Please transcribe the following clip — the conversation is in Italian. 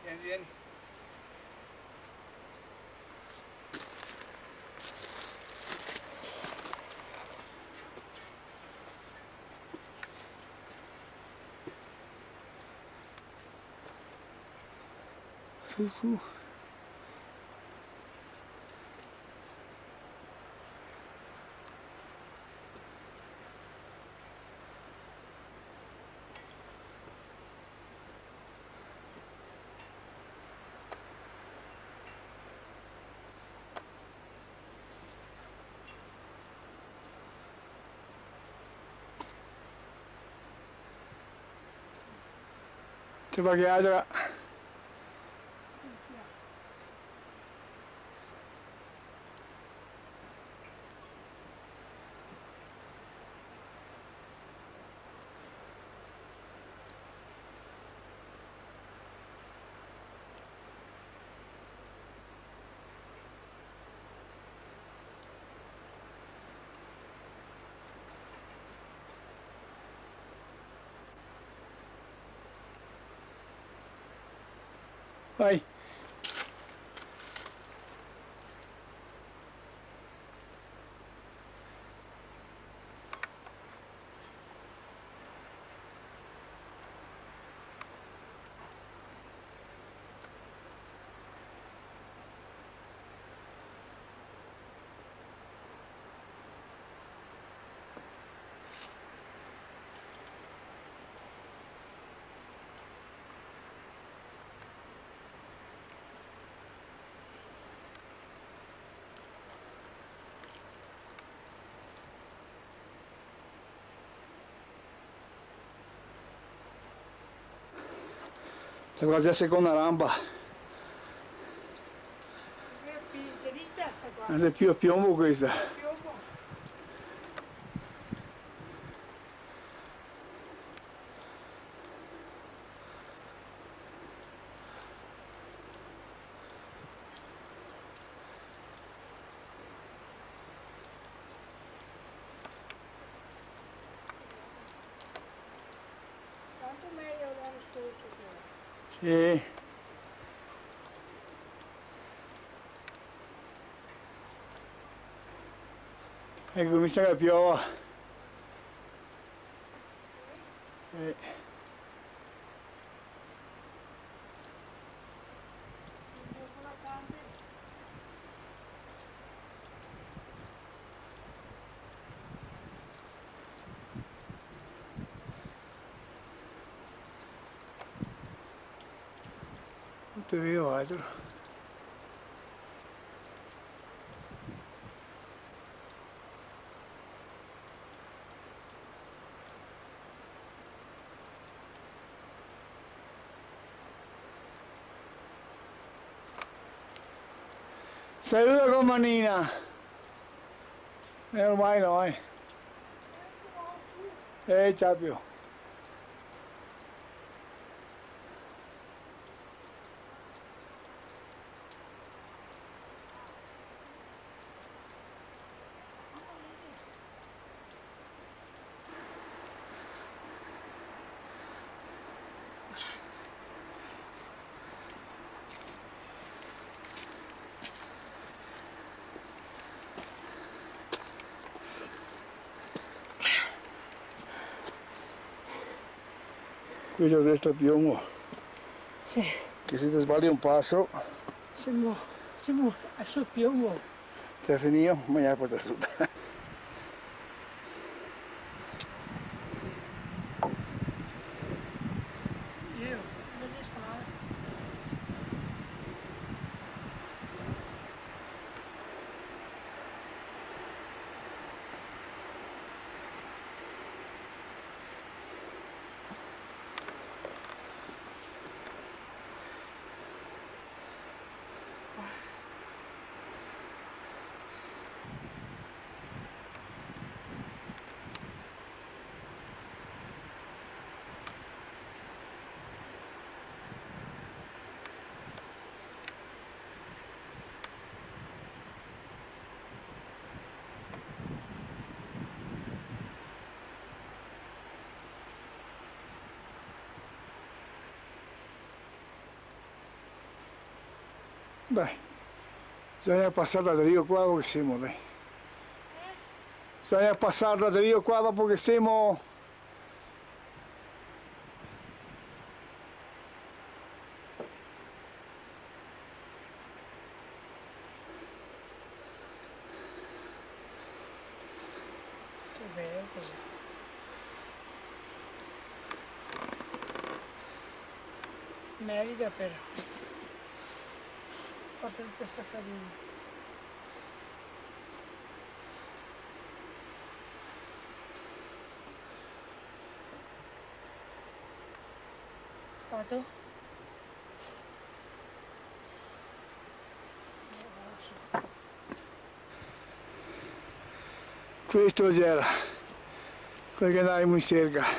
Vieni, vieni. Su, su. Coba kita aja, Kak. Vai. Siamo quasi a seconda rampa. È più a piombo questa. Tanto meglio l'anno scorso però. Sì. Ecco, mi sa che piova. Non ti vedo altro. Saluta con manina. Ormai no, Ciapio. Qui c'è questo piombo. Sì. Che se ti sbagli un passo. Siamo sul piombo. Ti hai finito? Ma ne porta su. Io, non riesco male. Dai, bisogna passarla da Rio qua dopo che siamo, dai. Bisogna passarla da Rio qua dopo che siamo. Che bello così. Merita per fare tutta questa farina. Fatto? Questo c'era, quel che andavamo in cerca.